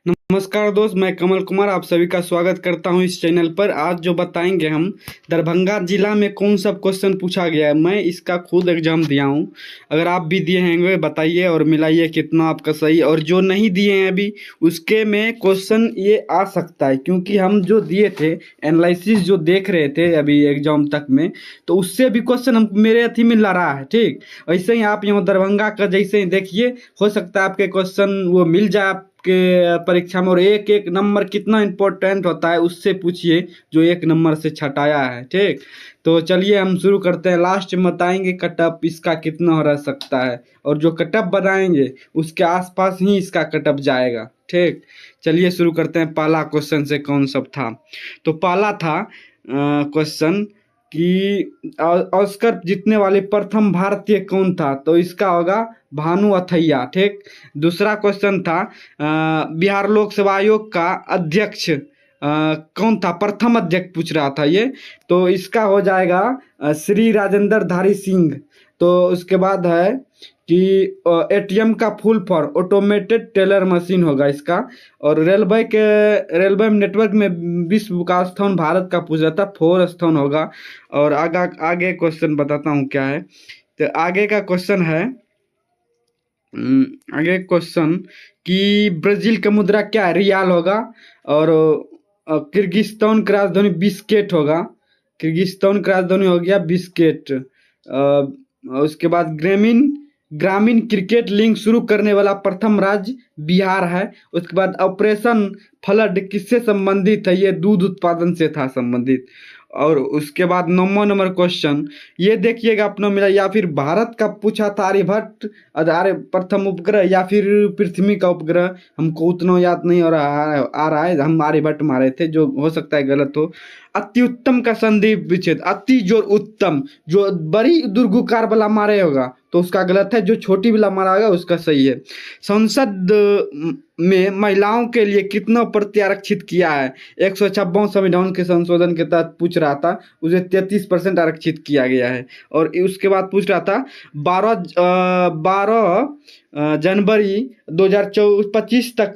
नमस्कार दोस्त, मैं कमल कुमार आप सभी का स्वागत करता हूं इस चैनल पर। आज जो बताएंगे हम दरभंगा जिला में कौन सा क्वेश्चन पूछा गया है। मैं इसका खुद एग्जाम दिया हूं। अगर आप भी दिए होंगे बताइए और मिलाइए कितना आपका सही, और जो नहीं दिए हैं अभी उसके में क्वेश्चन ये आ सकता है, क्योंकि हम जो दिए थे एनालिसिस जो देख रहे थे अभी एग्जाम तक में, तो उससे भी क्वेश्चन हम मेरे अथी में ला रहा है। ठीक, ऐसे ही आप यहाँ दरभंगा का जैसे ही देखिए, हो सकता है आपके क्वेश्चन वो मिल जाए के परीक्षा में। और एक एक नंबर कितना इम्पोर्टेंट होता है उससे पूछिए जो एक नंबर से छटाया है। ठीक, तो चलिए हम शुरू करते हैं। लास्ट में बताएंगे कटअप इसका कितना रह सकता है, और जो कटअप बनाएंगे उसके आसपास ही इसका कटअप जाएगा। ठीक, चलिए शुरू करते हैं। पहला क्वेश्चन से कौन सब था, तो पहला था क्वेश्चन कि ऑस्कर जीतने वाले प्रथम भारतीय कौन था, तो इसका होगा भानु अथैया। ठीक, दूसरा क्वेश्चन था बिहार लोक सेवा आयोग का अध्यक्ष कौन था, प्रथम अध्यक्ष पूछ रहा था ये, तो इसका हो जाएगा श्री राजेंद्र धारी सिंह। तो उसके बाद है कि एटीएम का full form automated teller machine होगा इसका। और रेलवे नेटवर्क में विश्व का स्थान भारत का पूछ रहा था, 4 स्थान होगा। और आगे क्वेश्चन बताता हूँ क्या है। तो आगे का क्वेश्चन है आगे क्वेश्चन कि ब्राजील का मुद्रा क्या है, रियाल होगा। और किर्गिस्तान की राजधानी बिस्केट होगा। किर्गिस्तान की राजधानी हो गया बिस्केट। उसके बाद ग्रामीण क्रिकेट लीग शुरू करने वाला प्रथम राज्य बिहार है। उसके बाद ऑपरेशन फ्लड किससे संबंधित है, ये दूध उत्पादन से था संबंधित। और उसके बाद 9वां नंबर क्वेश्चन ये देखिएगा अपना मिला, या फिर भारत का पूछा था आर्यभट्ट आर्य प्रथम उपग्रह या फिर पृथ्वी का उपग्रह, हमको उतना याद नहीं आ रहा है, हम आर्यभट्ट मारे थे, जो हो सकता है गलत हो। अति उत्तम का संधि विच्छेद, अति जोर उत्तम, जो बड़ी दुर्गुकार वाला मारे होगा तो उसका गलत है, जो छोटी वाला मारा होगा उसका सही है। संसद में महिलाओं के लिए कितना प्रत्यारक्षित किया है, 156 संविधान के संशोधन के तहत पूछ रहा था, उसे 33% आरक्षित किया गया है। और उसके बाद पूछ रहा था 12 जनवरी 2025 तक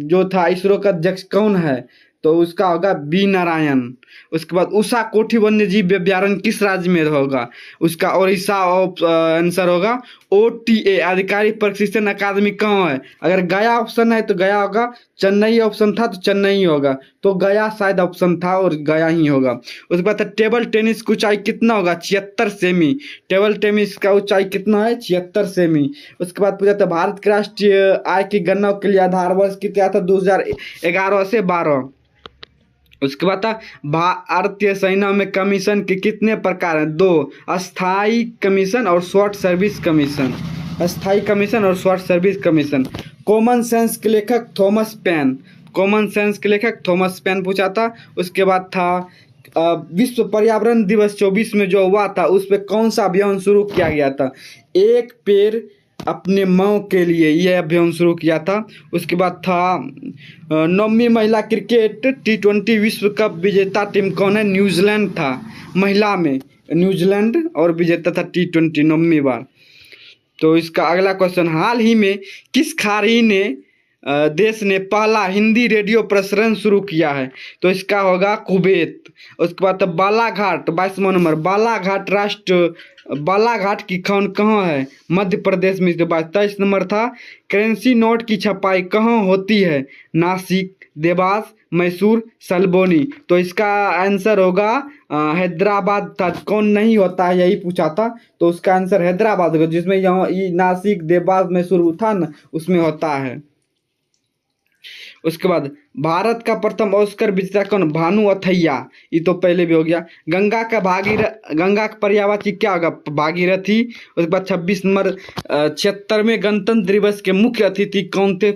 जो था इसरो का अध्यक्ष कौन है, तो उसका होगा बी नारायण। उसके बाद उषा कोठी वन्य जीव अभ्यारण्य किस राज्य में होगा, उसका उड़ीसा आंसर होगा। OTA आधिकारिक प्रशिक्षण अकादमी कहाँ है, अगर गया ऑप्शन है तो गया होगा, चेन्नई ऑप्शन था तो चेन्नई होगा, तो गया शायद ऑप्शन था और गया ही होगा। उसके बाद टेबल टेनिस की ऊंचाई कितना होगा, 76 सेमी। टेबल टेनिस का ऊंचाई कितना है, 76 सेमी। उसके बाद पूछा था भारत की राष्ट्रीय आय की गणना के लिए आधार वर्ष कितना था, 2011 से 12। उसके बाद था भारतीय सेना में कमीशन के कितने प्रकार हैं, 2, अस्थाई कमीशन और शॉर्ट सर्विस कमीशन। अस्थाई कमीशन और short service commission. Common sense के लेखक थॉमस पेन, कॉमन सेंस के लेखक थॉमस पेन पूछा था। उसके बाद था विश्व पर्यावरण दिवस 24 में जो हुआ था उस पर कौन सा अभियान शुरू किया गया था, एक पेड़ अपने माँ के लिए, यह अभियान शुरू किया था। उसके बाद था 9वीं महिला क्रिकेट T20 विश्व कप विजेता टीम कौन है, न्यूजीलैंड था। महिला में न्यूजीलैंड और विजेता था T20 9वीं बार। तो इसका अगला क्वेश्चन, हाल ही में किस खाड़ी देश ने पहला हिंदी रेडियो प्रसारण शुरू किया है, तो इसका होगा कुवैत। उसके बाद बालाघाट 22वां नंबर, बालाघाट की खान कहाँ है, मध्य प्रदेश में। इसके बाद 23 नंबर था करेंसी नोट की छपाई कहाँ होती है, नासिक, देवास, मैसूर, सलबोनी। तो इसका आंसर होगा हैदराबाद था, कौन नहीं होता है यही पूछा था, तो उसका आंसर हैदराबाद होगा, जिसमें यहाँ नासिक, देवास, मैसूर था ना, उसमें होता है। उसके बाद भारत का प्रथम ऑस्कर विजेता कौन, भानु अथैया, ये तो पहले भी हो गया। गंगा का पर्यायवाची क्या होगा, भागीरथी। उसके बाद 26 नंबर 76वें गणतंत्र दिवस के मुख्य अतिथि कौन थे,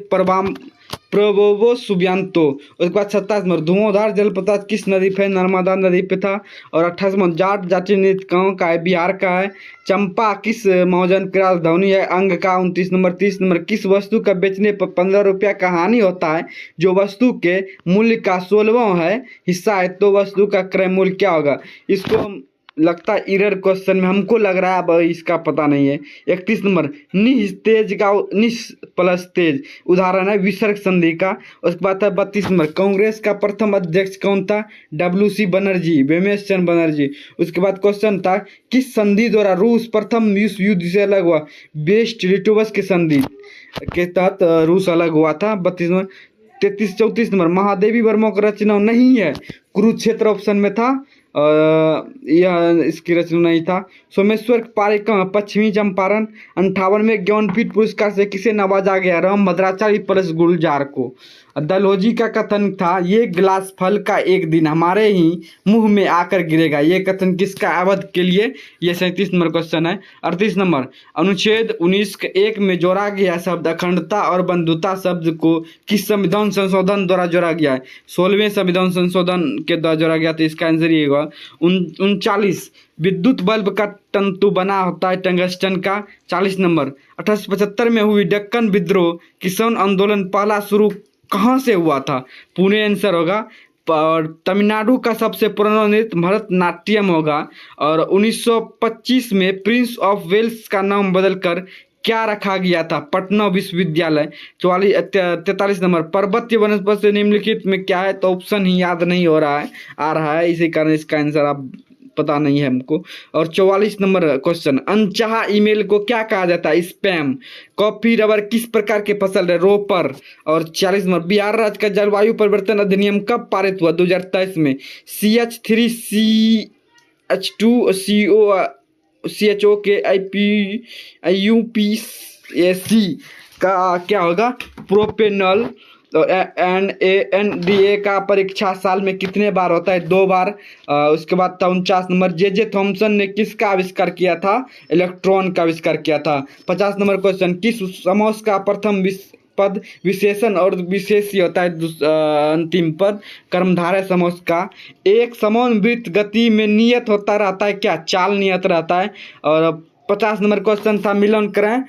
प्रबोवो सुबियांतो। उसके बाद 27 नंबर धुआंधार जलप्रपात किस नदी पे, नर्मदा नदी पे था। और 28 नंबर जाट जाति नृत्य कहाँ का है, बिहार का है। चंपा किस मौजन की राजधानी है, अंग का। 29 नंबर 30 नंबर किस वस्तु का बेचने पर 15 रुपया का हानि होता है, जो वस्तु के मूल्य का 16वां है हिस्सा है, तो वस्तु का क्रय मूल्य क्या होगा। इसको लगता है एरर क्वेश्चन में, हमको लग रहा है, अब इसका पता नहीं है। 31 नंबर, निस्तेज का निस प्लस तेज उदाहरण है विसर्ग संधि का। उसके बाद है 32 नंबर, कांग्रेस का प्रथम अध्यक्ष कौन था? WC बनर्जी, वेमेश चंद्र बनर्जी। उसके बाद क्वेश्चन था किस संधि द्वारा रूस प्रथम विश्व युद्ध से अलग हुआ? बेस्ट लिटोवस की संधि के तहत रूस अलग हुआ था। 32 नंबर, 34 नंबर, महादेवी वर्मा का रचना नहीं है, कुरुक्षेत्र ऑप्शन में था, यह इसकी रचना नहीं था। सोमेश्वर पारिक पश्चिमी चंपारण। 58वें ज्ञानपीठ पुरस्कार से किसे नवाजा गया? राम भद्राचार्य प्लस गुलजार को। दलहौजी का कथन था ये गिलास फल का एक दिन हमारे ही मुंह में आकर गिरेगा, ये कथन किसका? अवध के लिए। ये 37 नंबर क्वेश्चन है। 38 नंबर, अनुच्छेद 19(1) में जोड़ा गया शब्द अखंडता और बंधुता शब्द को किस संविधान संशोधन द्वारा जोड़ा गया है? 16वें संविधान संशोधन के द्वारा जोड़ा गया, तो इसका आंसर ये होगा 39। विद्युत बल्ब का तंतु बना होता है टंगस्टन का। 40 नंबर, 1875 में हुई दक्कन विद्रोह किसान आंदोलन पहला शुरू कहाँ से हुआ था? पुणे आंसर होगा। और तमिलनाडु का सबसे पुराना नृत्य भरतनाट्यम होगा। और 1925 में प्रिंस ऑफ वेल्स का नाम बदलकर क्या रखा गया था? पटना विश्वविद्यालय। 43 नंबर, पर्वतीय वनस्पति से निम्नलिखित में क्या है? तो ऑप्शन ही याद नहीं हो रहा है, आ रहा है, इसी कारण इसका आंसर आप पता नहीं है हमको। और 44 नंबर क्वेश्चन, अनचाहा ईमेल को क्या कहा जाता है? स्पैम। कॉफी रबर किस प्रकार के फसल है? रोपर। और 40 नंबर, बिहार राज्य का जलवायु परिवर्तन अधिनियम कब पारित हुआ? 2023 में। CH3CH2CO के IUPAC का क्या होगा? प्रोपेनल। तो NANDA का परीक्षा साल में कितने बार होता है? 2 बार। उसके बाद था 49 नंबर, जे थॉमसन ने किसका आविष्कार किया था? इलेक्ट्रॉन का आविष्कार किया था। 50 नंबर क्वेश्चन, किस समास का प्रथम पद विशेषण और विशेष्य होता है? अंतिम पद कर्मधारय समास का। एक समान वृत्त गति में नियत होता रहता है क्या? चाल नियत रहता है। और 50 नंबर क्वेश्चन था मिलन करें,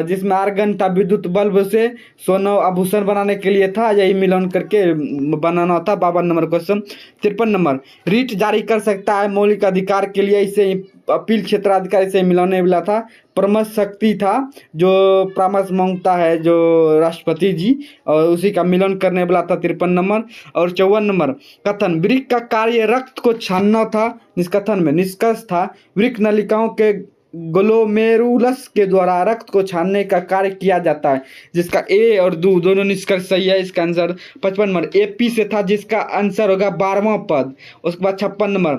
जिसमें आर्गन था विद्युत बल्ब से सोना आभूषण बनाने के लिए था, यही मिलन करके बनाना था। 52 नंबर क्वेश्चन। 53 नंबर, रीट जारी कर सकता है मौलिक अधिकार के लिए, इसे अपील क्षेत्राधिकारी से मिलाने वाला था। परमश शक्ति था जो परामर्श मांगता है जो राष्ट्रपति जी, और उसी का मिलन करने वाला था। 53 नंबर। और 54 नंबर, कथन वृक्क का कार्य रक्त को छानना था। निष्कथन में निष्कर्ष था वृक्क नलिकाओं के ग्लोमेरुलस के द्वारा रक्त को छानने का कार्य किया जाता है, जिसका ए और दोनों निष्कर्ष सही है। इसका आंसर 55 नंबर AP से था, जिसका आंसर होगा 12वां पद। उसके बाद 56 नंबर,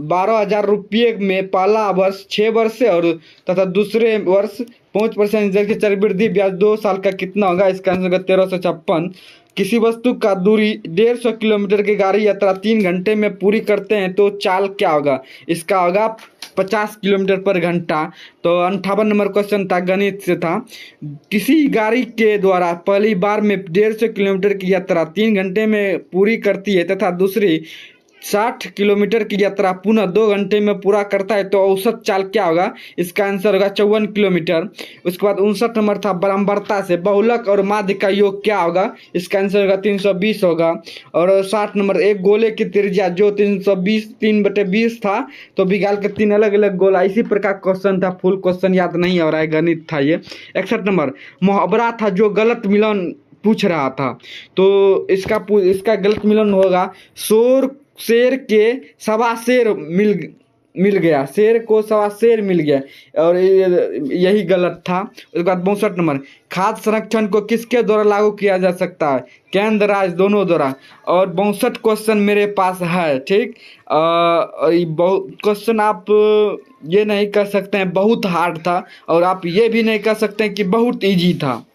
12,000 रुपये में पहला वर्ष 6 वर्ष से और तथा दूसरे वर्ष 5% की चक्रवृद्धि ब्याज 2 साल का कितना होगा? इसका आंसर होगा 1356। किसी वस्तु का दूरी 150 किलोमीटर की गाड़ी यात्रा 3 घंटे में पूरी करते हैं तो चाल क्या होगा? इसका होगा 50 किलोमीटर पर घंटा। तो 58 नंबर क्वेश्चन था, गणित से था। किसी गाड़ी के द्वारा पहली बार में 150 किलोमीटर की यात्रा 3 घंटे में पूरी करती है तथा दूसरी 60 किलोमीटर की यात्रा पुनः 2 घंटे में पूरा करता है तो औसत चाल क्या होगा? इसका आंसर होगा 54 किलोमीटर। उसके बाद 59 नंबर था, बराबरता से बहुलक और माध्य का योग क्या होगा? इसका आंसर होगा 320 होगा। और 60 नंबर, एक गोले की त्रिज्या जो 320 था तो बिगाल के 3 अलग अलग गोला, इसी प्रकार क्वेश्चन था। फुल क्वेश्चन याद नहीं हो रहा है, गणित था ये। 61 नंबर, मुहावरा था जो गलत मिलन पूछ रहा था, तो इसका गलत मिलन होगा शेर के सवा शेर मिल गया, शेर को सवा शेर मिल गया, और यही गलत था। उसके बाद 62 नंबर, खाद्य संरक्षण को किसके द्वारा लागू किया जा सकता है? केंद्र राज्य दोनों द्वारा। और 62 क्वेश्चन मेरे पास है, ठीक। क्वेश्चन आप ये नहीं कर सकते हैं बहुत हार्ड था, और आप ये भी नहीं कर सकते हैं कि बहुत इजी था।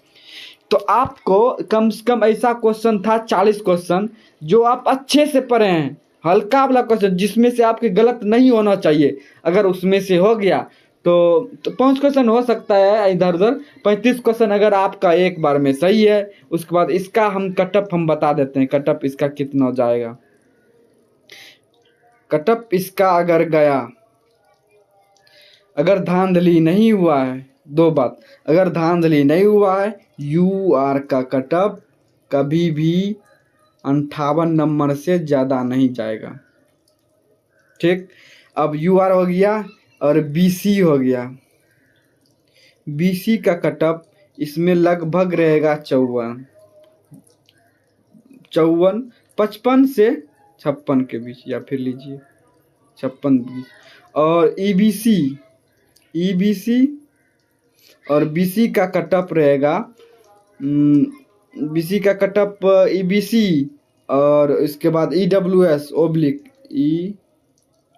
तो आपको कम से कम ऐसा क्वेश्चन था 40 क्वेश्चन जो आप अच्छे से पढ़े हैं, हल्का वाला क्वेश्चन जिसमें से आपके गलत नहीं होना चाहिए। अगर उसमें से हो गया तो 5 क्वेश्चन हो सकता है इधर उधर, 35 क्वेश्चन अगर आपका एक बार में सही है। उसके बाद इसका हम कटअप हम बता देते हैं, कटअप इसका कितना हो जाएगा। कटअप इसका अगर गया, अगर धांधली नहीं हुआ है, 2 बात, अगर धांधली नहीं हुआ है, UR का कटअप कभी भी 58 नंबर से ज़्यादा नहीं जाएगा, ठीक। अब यूआर हो गया और बीसी हो गया। बीसी का कटअप इसमें लगभग रहेगा 54, 55 से 56 के बीच, या फिर लीजिए 56 बीच। और ईबीसी और बीसी का कटअप रहेगा, बीसी का कटअप ईबीसी और इसके बाद ईडब्ल्यूएस ओब्लिक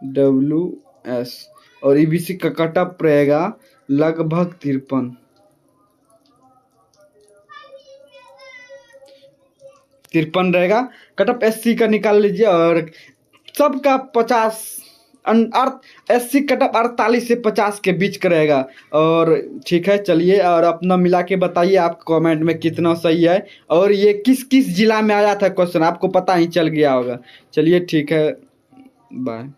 ईडब्ल्यूएस और ईबीसी का कटअप रहेगा लगभग 53 रहेगा। कटअप एससी का निकाल लीजिए और सबका 50 एससी कटअप 48 से 50 के बीच का रहेगा। और ठीक है, चलिए और अपना मिला के बताइए आप कमेंट में कितना सही है और ये किस किस जिला में आया था क्वेश्चन, आपको पता ही चल गया होगा। चलिए ठीक है, बाय।